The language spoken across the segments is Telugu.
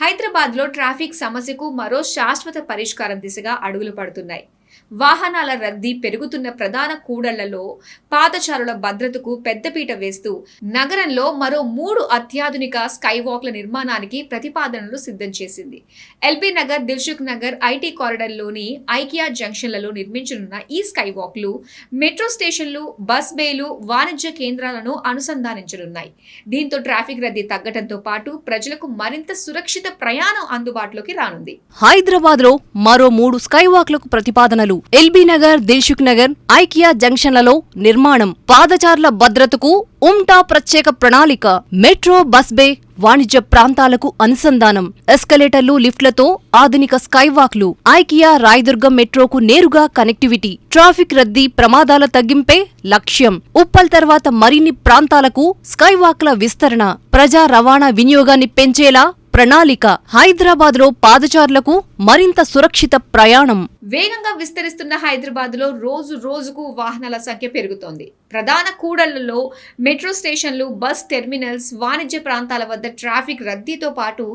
హైదరాబాద్లో ట్రాఫిక్ సమస్యకు మరో శాశ్వత పరిష్కారం దిశగా అడుగులు పడుతున్నాయి. వాహనాల రద్దీ పెరుగుతున్న ప్రధాన కూడళ్లలో పాదచారుల భద్రతకు పెద్దపీట వేస్తూ నగరంలో మరో 3 అత్యాధునిక స్కైవాక్ల నిర్మాణానికి ప్రతిపాదనలు సిద్ధం చేసింది. ఎల్బీ నగర్, దిల్సుఖ్ నగర్, ఐటీ కారిడార్లోని ఐకియా జంక్షన్లలో నిర్మించనున్న ఈ స్కైవాక్లు మెట్రో స్టేషన్లు, బస్ బేలు, వాణిజ్య కేంద్రాలను అనుసంధానించనున్నాయి. దీంతో ట్రాఫిక్ రద్దీ తగ్గడంతో పాటు ప్రజలకు మరింత సురక్షిత ప్రయాణం అందుబాటులోకి రానుంది. హైదరాబాద్ లో మరో 3 స్కైవాక్లకు ప్రతిపాదనలు. ఎల్బీ నగర్, దిల్సుఖ్ నగర్, ఐకియా జంక్షన్లలో నిర్మాణం. పాదచారుల భద్రతకు ఉమ్టా ప్రత్యేక ప్రణాళిక. మెట్రో, బస్ బే, వాణిజ్య ప్రాంతాలకు అనుసంధానం. ఎస్కలేటర్లు, లిఫ్ట్లతో ఆధునిక స్కైవాక్లు. ఐకియా రాయదుర్గం మెట్రోకు నేరుగా కనెక్టివిటీ. ట్రాఫిక్ రద్దీ ప్రమాదాల తగ్గింపే లక్ష్యం. ఉప్పల్ తర్వాత మరిన్ని ప్రాంతాలకు స్కైవాక్ల విస్తరణ. ప్రజా రవాణా వినియోగాన్ని పెంచేలా ప్రణాళిక. హైదరాబాద్ లో పాదచారులకు మరింత సురక్షిత ప్రయాణం. వేగంగా విస్తరిస్తున్న హైదరాబాద్ లో రోజు రోజుకు వాహనాల సంఖ్య పెరుగుతోంది. ప్రధాన కూడళ్లలో మెట్రో స్టేషన్లు, బస్ టెర్మినల్స్, వాణిజ్య ప్రాంతాల వద్ద ట్రాఫిక్ రద్దీతో పాటు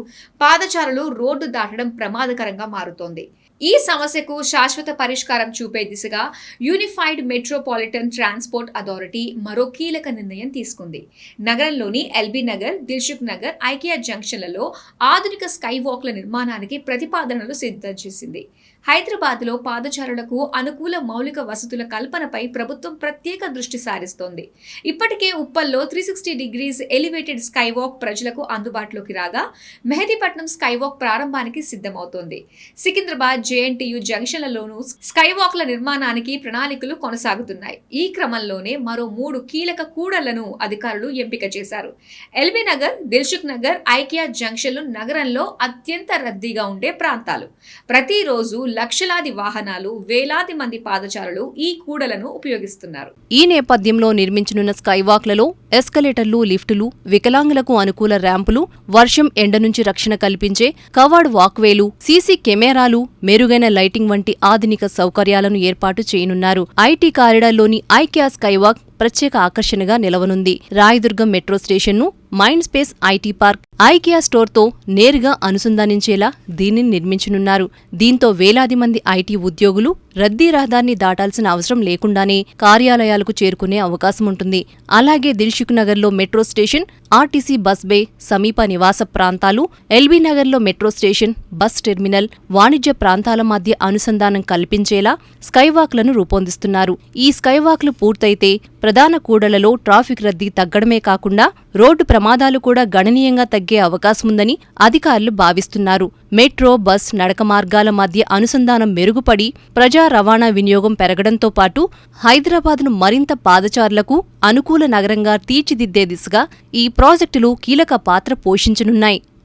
పాదచారులు రోడ్డు దాటడం ప్రమాదకరంగా మారుతోంది. ఈ సమస్యకు శాశ్వత పరిష్కారం చూపే దిశగా యూనిఫైడ్ మెట్రోపాలిటన్ ట్రాన్స్పోర్ట్ అథారిటీ మరో కీలక నిర్ణయం తీసుకుంది. నగరంలోని ఎల్బీ నగర్, దిల్సుఖ్ నగర్, ఐకియా జంక్షన్లలో ఆధునిక స్కైవాక్ల నిర్మాణానికి ప్రతిపాదనలు సిద్ధం చేసింది. హైదరాబాద్లో పాదచారులకు అనుకూల మౌలిక వసతుల కల్పనపై ప్రభుత్వం ప్రత్యేక దృష్టి సారిస్తోంది. ఇప్పటికే ఉప్పల్లో 360 డిగ్రీస్ ఎలివేటెడ్ స్కైవాక్ ప్రజలకు అందుబాటులోకి రాగా, మెహదీపట్నం స్కైవాక్ ప్రారంభానికి సిద్ధమవుతోంది. సికింద్రాబాద్, జేఎన్టీయూ జంక్షన్లలోనూ స్కైవాక్ల నిర్మాణానికి ప్రణాళికలు కొనసాగుతున్నాయి. ఈ క్రమంలోనే మరో 3 కీలక కూడళ్లను అధికారులు ఎంపిక చేశారు. ఎల్బీ నగర్, దిల్సుఖ్ నగర్, ఐకియా జంక్షన్లు నగరంలో అత్యంత రద్దీగా ఉండే ప్రాంతాలు. ప్రతిరోజు లక్షలాది వాహనాలు, వేలాది మంది పాదచారులు ఈ కూడలను ఉపయోగిస్తున్నారు. ఈ నేపథ్యంలో నిర్మించనున్న స్కైవాక్లలో ఎస్కలేటర్లు, లిఫ్టులు, వికలాంగులకు అనుకూల ర్యాంపులు, వర్షం, ఎండ నుంచి రక్షణ కల్పించే కవర్డ్ వాక్వేలు, సీసీ కెమెరాలు, మెరుగైన లైటింగ్ వంటి ఆధునిక సౌకర్యాలను ఏర్పాటు చేయనున్నారు. ఐటీ కారిడార్లోని ఐకియా స్కైవాక్ ప్రత్యేక ఆకర్షణగా నిలవనుంది. రాయదుర్గం మెట్రో స్టేషన్ను mind space IT park, IKEA స్టోర్తో నేరుగా అనుసంధానించేలా దీనిని నిర్మించనున్నారు. దీంతో వేలాది మంది ఐటీ ఉద్యోగులు రద్దీ రహదారిని దాటాల్సిన అవసరం లేకుండానే కార్యాలయాలకు చేరుకునే అవకాశం ఉంటుంది. అలాగే దిల్సుఖ్ నగర్లో metro station, RTC bus bay, సమీప నివాస ప్రాంతాలు, ఎల్బీ నగర్లో మెట్రో స్టేషన్, బస్ టెర్మినల్, వాణిజ్య ప్రాంతాల మధ్య అనుసంధానం కల్పించేలా స్కైవాక్లను రూపొందిస్తున్నారు. ఈ స్కైవాక్లు పూర్తయితే ప్రధాన కూడళ్లలో ట్రాఫిక్ రద్దీ తగ్గడమే కాకుండా రోడ్డు ప్రమాదాలు కూడా గణనీయంగా తగ్గే అవకాశముందని అధికారులు భావిస్తున్నారు. మెట్రో, బస్, నడక మార్గాల మధ్య అనుసంధానం మెరుగుపడి ప్రజా రవాణా వినియోగం పెరగడంతో పాటు హైదరాబాద్ను మరింత పాదచారులకు అనుకూల నగరంగా తీర్చిదిద్దే దిశగా ఈ ప్రాజెక్టులు కీలక పాత్ర పోషించనున్నాయి.